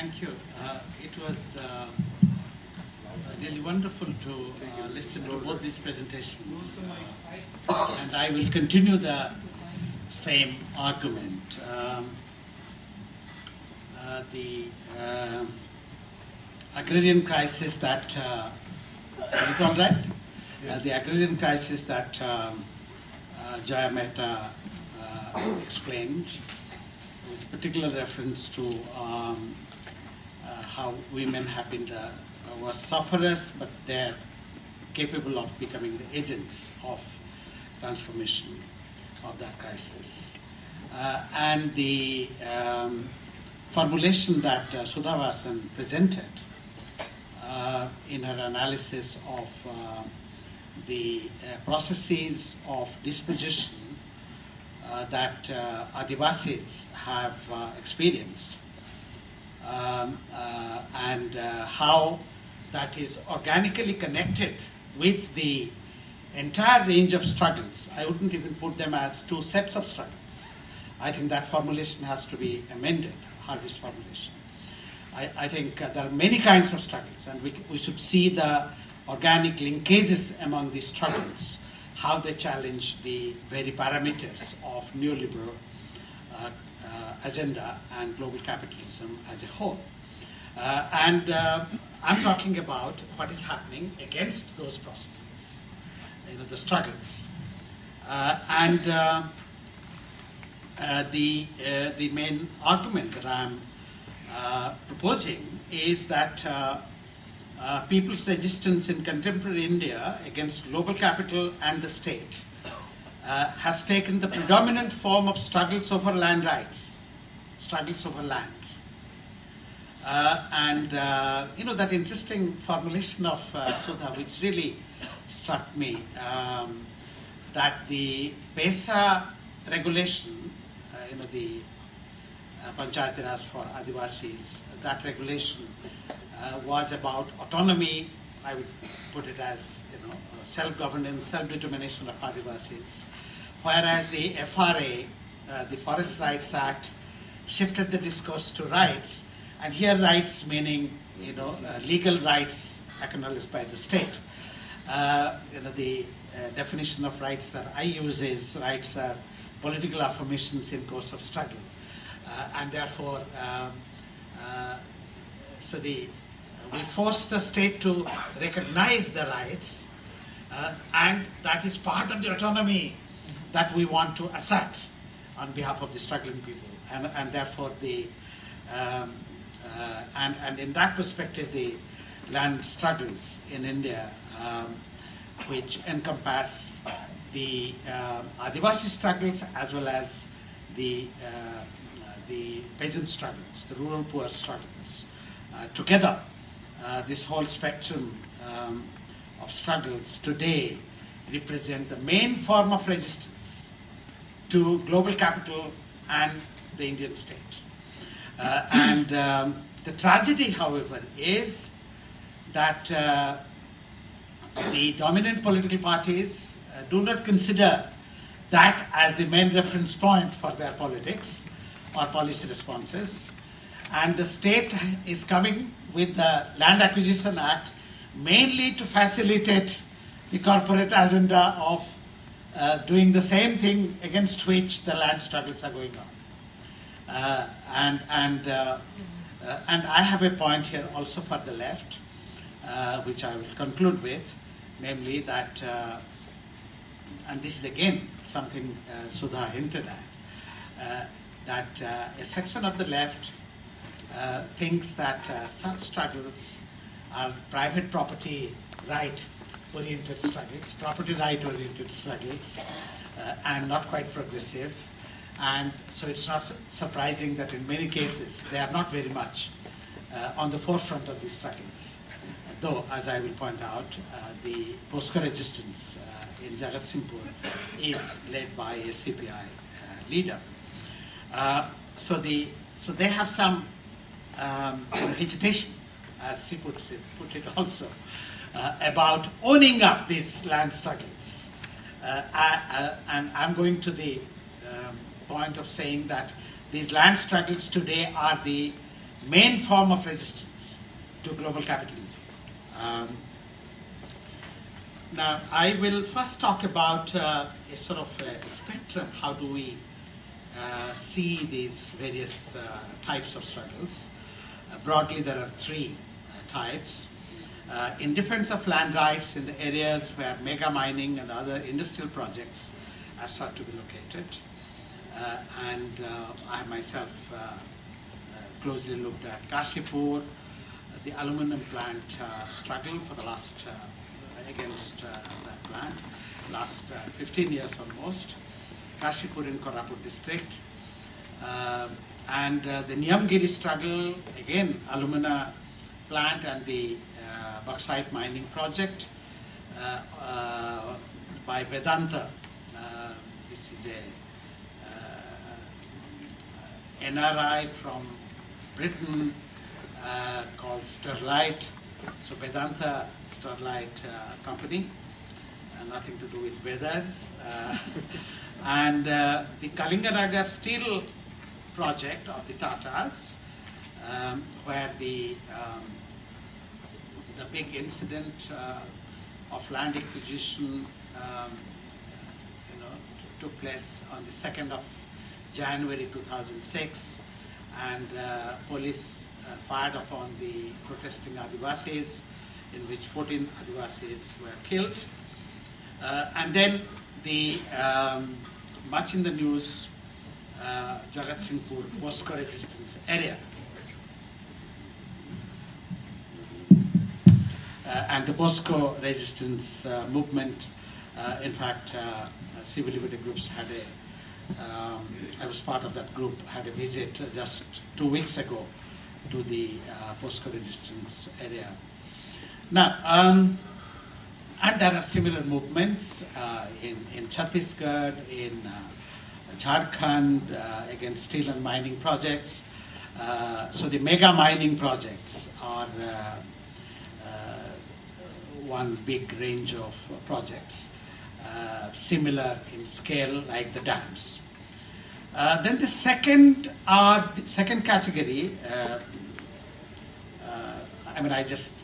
Thank you. It was really wonderful to listen to both these presentations. And I will continue the same argument. The agrarian crisis that, is it all right? The agrarian crisis that Jaya Mehta explained, with particular reference to how women have been the worst sufferers, but they're capable of becoming the agents of transformation of that crisis. And the formulation that Sudha Vasan presented in her analysis of the processes of disposition that Adivasis have experienced, and how that is organically connected with the entire range of struggles. I wouldn't even put them as two sets of struggles. I think that formulation has to be amended, Harvey's formulation. I think there are many kinds of struggles, and we should see the organic linkages among these struggles, how they challenge the very parameters of neoliberal agenda and global capitalism as a whole. And I'm talking about what is happening against those processes, the struggles. The main argument that I'm proposing is that people's resistance in contemporary India against global capital and the state has taken the predominant form of struggles over land rights, struggles over land. That interesting formulation of Sudha, which really struck me, that the PESA regulation, the Panchayati Raj for Adivasis, that regulation was about autonomy. I would put it as self-governance, self-determination of Adivasis, whereas the FRA, the Forest Rights Act, shifted the discourse to rights, and here rights meaning legal rights acknowledged by the state. The definition of rights that I use is rights are political affirmations in course of struggle, and therefore, we force the state to recognize the rights, and that is part of the autonomy that we want to assert on behalf of the struggling people, and therefore and in that perspective, the land struggles in India, which encompass the Adivasi struggles as well as the peasant struggles, the rural poor struggles. Together, this whole spectrum of struggles today represent the main form of resistance to global capital and the Indian state. The tragedy, however, is that the dominant political parties do not consider that as the main reference point for their politics or policy responses. And the state is coming with the Land Acquisition Act mainly to facilitate the corporate agenda of doing the same thing against which the land struggles are going on. And I have a point here also for the left, which I will conclude with, namely that, and this is again something Sudha hinted at, that a section of the left thinks that such struggles are private property right-oriented struggles, property right-oriented struggles, and not quite progressive. And so it's not surprising that in many cases they are not very much on the forefront of these struggles. Though, as I will point out, the Poska resistance in Jagatsinghpur is led by a CPI leader. So they have some hesitation, as she put it also, about owning up these land struggles. And I'm going to the point of saying that these land struggles today are the main form of resistance to global capitalism. Now, I will first talk about a sort of a spectrum. How do we see these various types of struggles? Broadly, there are three types. In defense of land rights in the areas where mega mining and other industrial projects are sought to be located. I myself closely looked at Kashipur, the aluminum plant struggle for the last, against that plant, last 15 years almost. Kashipur in Koraput district. The Niyamgiri struggle, again, alumina plant and the bauxite mining project by Vedanta. This is a NRI from Britain called Sterlite. So Vedanta Sterlite company, nothing to do with Vedas. The Kalinganagar steel project of the Tatas, where the big incident of land acquisition took place on the 2nd of January 2006, and police fired upon the protesting Adivasis, in which 14 Adivasis were killed. And then the much in the news, Jagat Singhpur POSCO resistance area. And the POSCO resistance movement, in fact, civil liberty groups had I was part of that group, had a visit just 2 weeks ago to the POSCO resistance area. Now, and there are similar movements in Chhattisgarh, in Jharkhand, against steel and mining projects. So the mega mining projects are one big range of projects, similar in scale like the dams. Then the second category, I just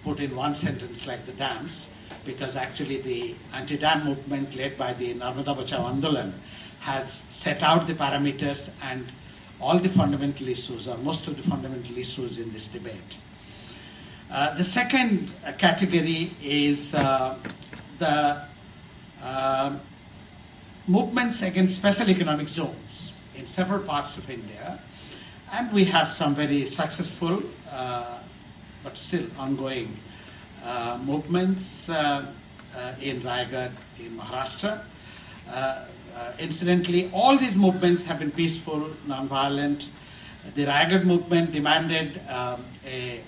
put in one sentence like the dams, because actually the anti-dam movement led by the Narmada Bachao Andolan has set out the parameters and all the fundamental issues, or most of the fundamental issues in this debate. The second category is the movements against special economic zones in several parts of India, and we have some very successful but still ongoing movements in Raigad, in Maharashtra. Incidentally, all these movements have been peaceful, non-violent. The Raigad movement demanded a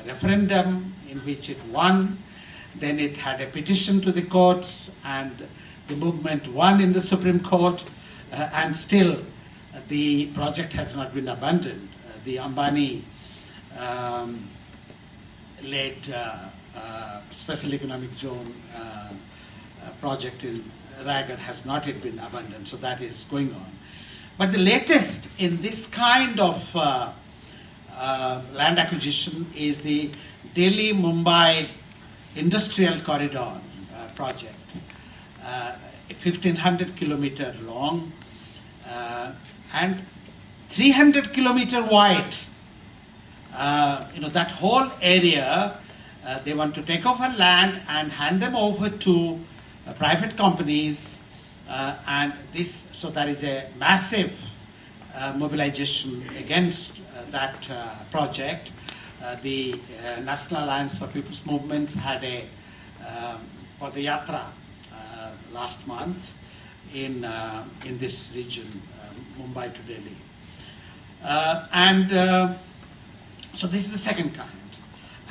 referendum in which it won. Then it had a petition to the courts, and the movement won in the Supreme Court, and still the project has not been abandoned. The Ambani led special economic zone project in Raigad has not yet been abandoned, so that is going on. But the latest in this kind of land acquisition is the Delhi-Mumbai Industrial Corridor project, 1,500 kilometer long and 300 kilometer wide. That whole area, they want to take over land and hand them over to private companies, and this, so there is a massive mobilization against that project. The National Alliance for People's Movements had a Padayatra last month in this region, Mumbai to Delhi. So this is the second kind.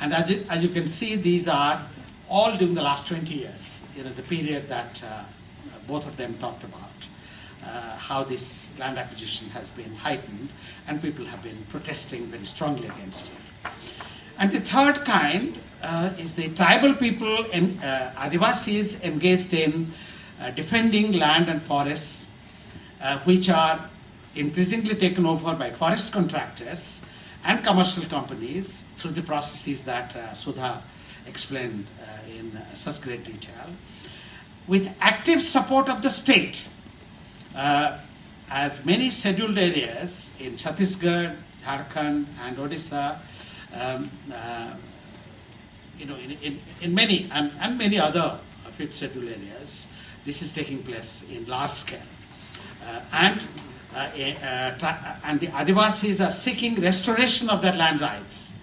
And as you can see, these are all during the last 20 years, the period that both of them talked about, how this land acquisition has been heightened, and people have been protesting very strongly against it. And the third kind is the tribal people, Adivasis, engaged in defending land and forests, which are increasingly taken over by forest contractors, and commercial companies through the processes that Sudha explained in such great detail, with active support of the state, as many scheduled areas in Chhattisgarh, Jharkhand, and Odisha, in many and many other fifth scheduled areas, this is taking place in large scale, and the Adivasis are seeking restoration of their land rights,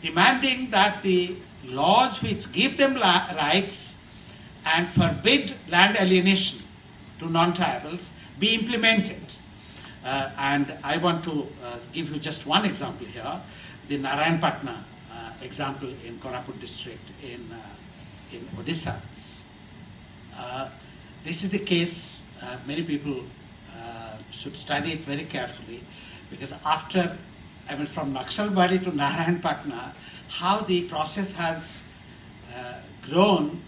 demanding that the laws which give them rights and forbid land alienation to non-tribals be implemented. And I want to give you just one example here, the Narayanpatna example in Koraput district in Odisha. This is the case, many people should study it very carefully, because from Naxalbari to Narayanpatna, how the process has grown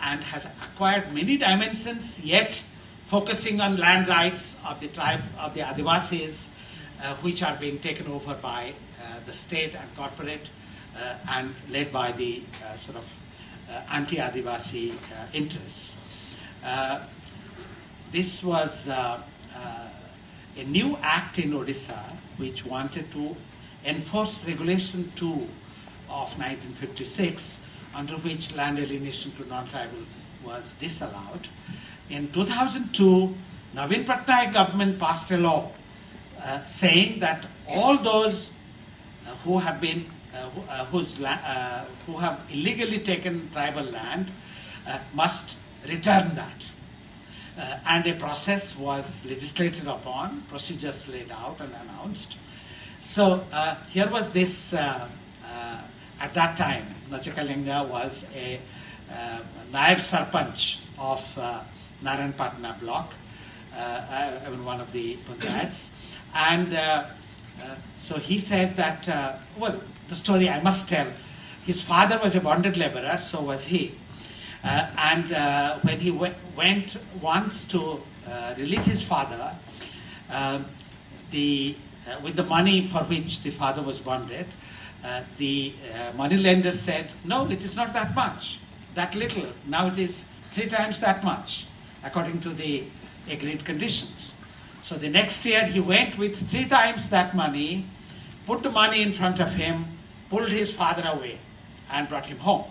and has acquired many dimensions, yet focusing on land rights of the tribe of the Adivasis, which are being taken over by the state and corporate, and led by the sort of anti-Adivasi interests. This was a new act in Odisha which wanted to enforce Regulation 2 of 1956, under which land alienation to non-tribals was disallowed. In 2002, Naveen Patnaik government passed a law saying that all those who have illegally taken tribal land must return that. And a process was legislated upon, procedures laid out and announced. So here was this, at that time, Nachakalinga was a Naib Sarpanch of Narayanpatna block, one of the panchayats. And so he said that, the story I must tell, his father was a bonded laborer, so was he. And when he went once to release his father, with the money for which the father was bonded, the money lender said, no, it is not that much, that little. Now it is 3 times that much, according to the agreed conditions. So the next year he went with 3 times that money, put the money in front of him, pulled his father away, and brought him home.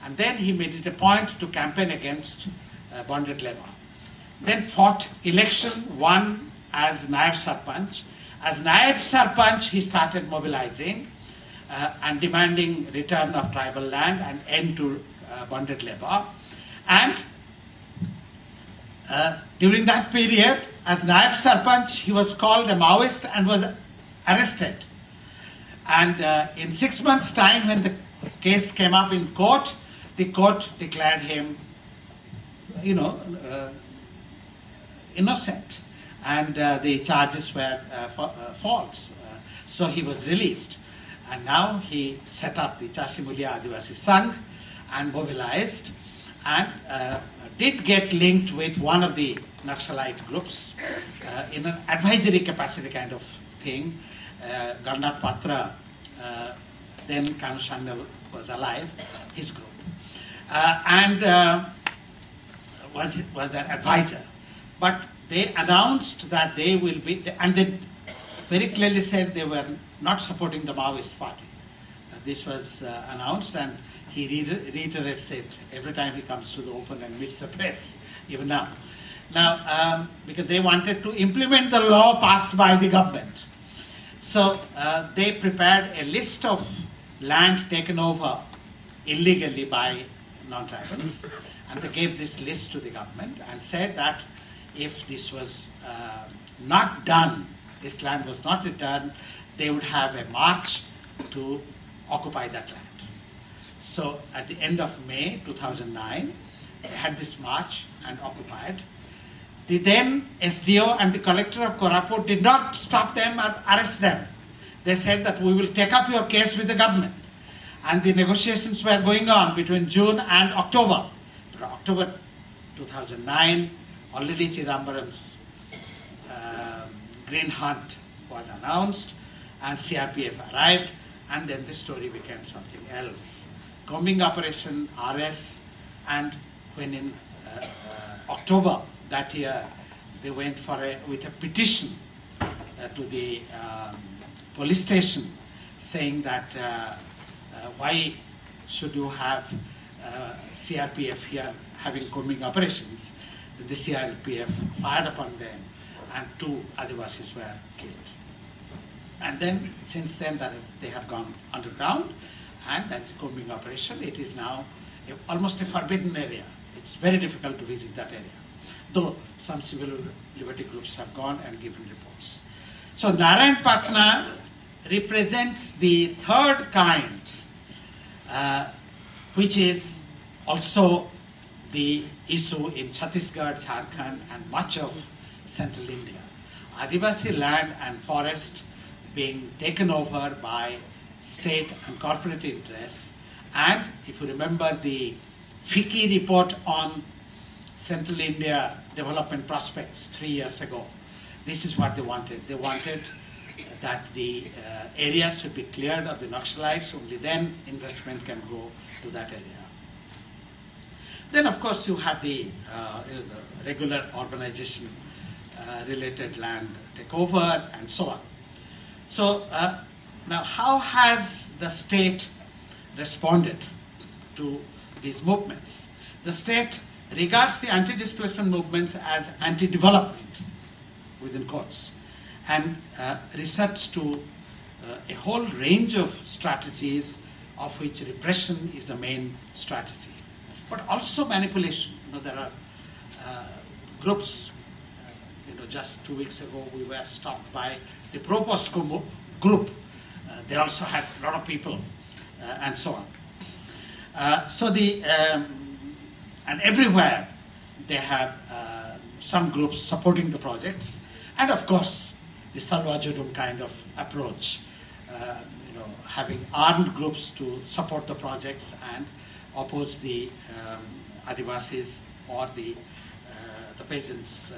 And then he made it a point to campaign against bonded labor. Then fought election, won as Naib Sarpanch. As Naib Sarpanch, he started mobilizing and demanding return of tribal land and end to bonded labor. And during that period, as Naib Sarpanch, he was called a Maoist and was arrested. And in 6 months' time, when the case came up in court, the court declared him, innocent, and the charges were false. So he was released. And now he set up the Chasimulia Adivasi Sangh and mobilized, and did get linked with one of the Naxalite groups in an advisory capacity kind of thing. Garnath Patra, then Kanu Shangal was alive, his group. And was their advisor. But they announced that they will be, and they very clearly said they were not supporting the Maoist party. This was announced, and he reiterates it every time he comes to the open and meets the press, even now. Now, because they wanted to implement the law passed by the government. So they prepared a list of land taken over illegally by non-tribals, and they gave this list to the government and said that if this was not done, this land was not returned, they would have a march to occupy that land. So at the end of May 2009, they had this march and occupied. The then SDO and the collector of Koraput did not stop them or arrest them. They said that we will take up your case with the government. And the negotiations were going on between June and October. October 2009, already Chidambaram's green hunt was announced and CRPF arrived, and then the story became something else. Combing operation, RS, and when in October that year they went with a petition to the police station saying that why should you have CRPF here having combing operations. The CRPF fired upon them and 2 Adivasis were killed. And then, since then, they have gone underground, and that is a combing operation. It is now almost a forbidden area. It's very difficult to visit that area, though some civil liberty groups have gone and given reports. So Narayanpatna represents the third kind, which is also the issue in Chhattisgarh, Jharkhand, and much of central India. Adivasi land and forest being taken over by state and corporate interests. And if you remember the FICCI report on Central India development prospects 3 years ago, this is what they wanted. They wanted that the areas should be cleared of the Naxalites, only then investment can go to that area. Then, of course, you have the regular urbanization related land takeover and so on. So now how has the state responded to these movements? The state regards the anti-displacement movements as anti-development, within quotes, and resorts to a whole range of strategies, of which repression is the main strategy. But also manipulation. There are groups. Just 2 weeks ago we were stopped by the Prof group. They also had a lot of people, and so on. And everywhere they have some groups supporting the projects, and of course the Salwa Judum kind of approach, having armed groups to support the projects and oppose the Adivasis or the peasants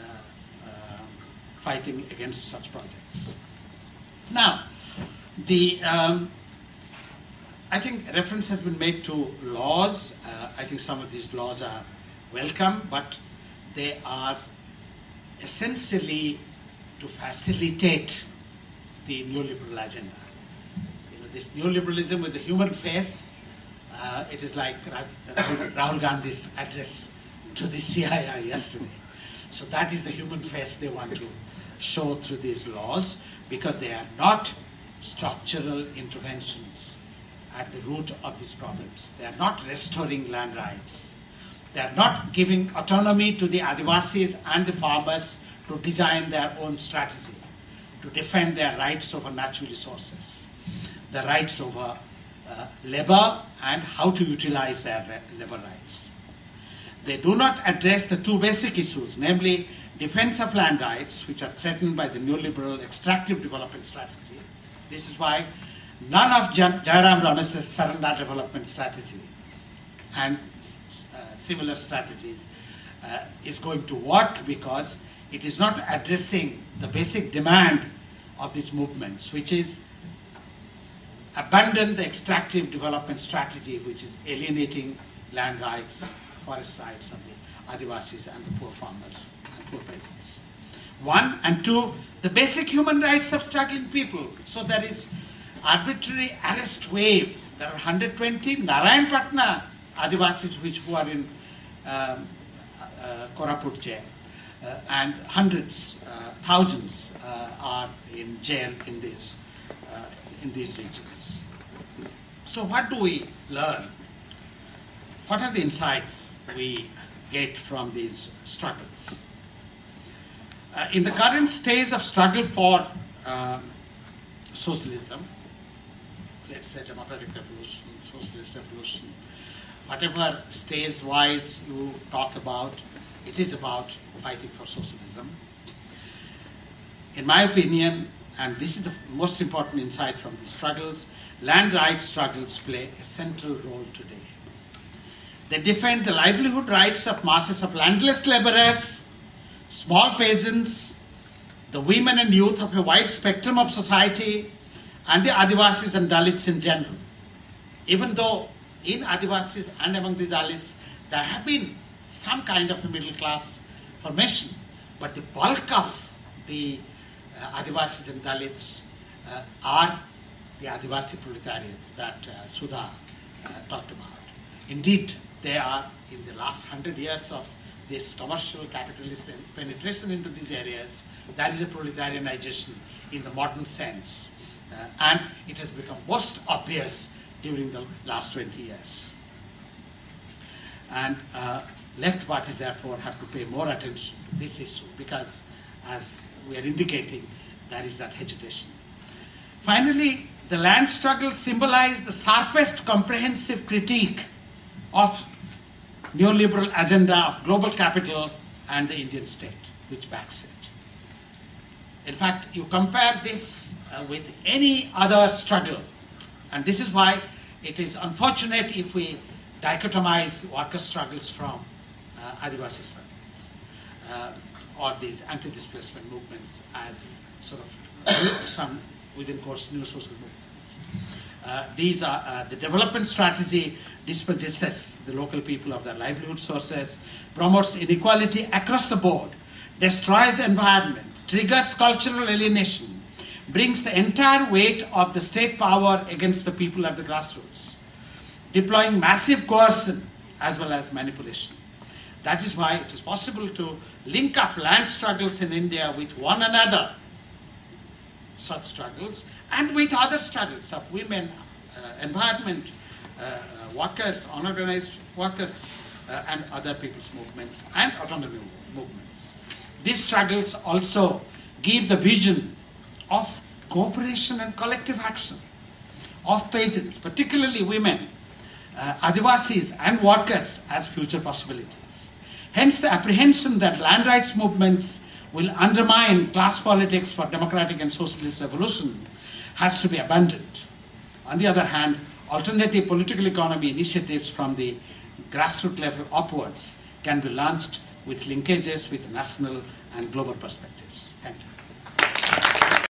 fighting against such projects. Now, I think reference has been made to laws. I think some of these laws are welcome, but they are essentially to facilitate the neoliberal agenda. This neoliberalism with the human face, it is like Rahul Gandhi's address to the CII yesterday. So that is the human face they want to show through these laws, because they are not structural interventions at the root of these problems. They are not restoring land rights. They are not giving autonomy to the Adivasis and the farmers to design their own strategy, to defend their rights over natural resources, the rights over labor and how to utilize their labor rights. They do not address the 2 basic issues, namely defense of land rights, which are threatened by the neoliberal extractive development strategy. This is why none of Jairam Rames's surrender development strategy and similar strategies is going to work, because it is not addressing the basic demand of these movements, which is abandon the extractive development strategy, which is alienating land rights, forest rights of the Adivasis and the poor farmers and poor peasants. 1, and 2, the basic human rights of struggling people. So there is arbitrary arrest wave. There are 120 Narayanpatna Adivasis who are in Koraput jail, and hundreds, thousands are in jail in these regions. So what do we learn? What are the insights we get from these struggles? In the current stage of struggle for socialism, let's say democratic revolution, socialist revolution, whatever stage-wise you talk about, it is about fighting for socialism. In my opinion, and this is the most important insight from these struggles, land rights struggles play a central role today. They defend the livelihood rights of masses of landless laborers, small peasants, the women and youth of a wide spectrum of society, and the Adivasis and Dalits in general. Even though in Adivasis and among the Dalits, there have been some kind of a middle class formation, but the bulk of the Adivasis and Dalits are the Adivasi proletariat that Sudha talked about. Indeed, they are, in the last 100 years of this commercial capitalist penetration into these areas, there is a proletarianization in the modern sense. And it has become most obvious during the last 20 years. And left parties, therefore, have to pay more attention to this issue because, as we are indicating, there is that hesitation. Finally, the land struggle symbolized the sharpest comprehensive critique of neoliberal agenda of global capital and the Indian state, which backs it. In fact, you compare this with any other struggle, and this is why it is unfortunate if we dichotomize worker struggles from Adivasi struggles or these anti-displacement movements as sort of some within course new social movements. These are the development strategy dispossesses the local people of their livelihood sources, promotes inequality across the board, destroys environment, triggers cultural alienation, brings the entire weight of the state power against the people at the grassroots, deploying massive coercion as well as manipulation. That is why it is possible to link up land struggles in India with one another, such struggles, and with other struggles of women, environment, workers, unorganized workers, and other people's movements and autonomous movements. These struggles also give the vision of cooperation and collective action of peasants, particularly women, Adivasis and workers as future possibilities. Hence the apprehension that land rights movements will undermine class politics for democratic and socialist revolution has to be abandoned. On the other hand, alternative political economy initiatives from the grassroots level upwards can be launched with linkages with national and global perspectives.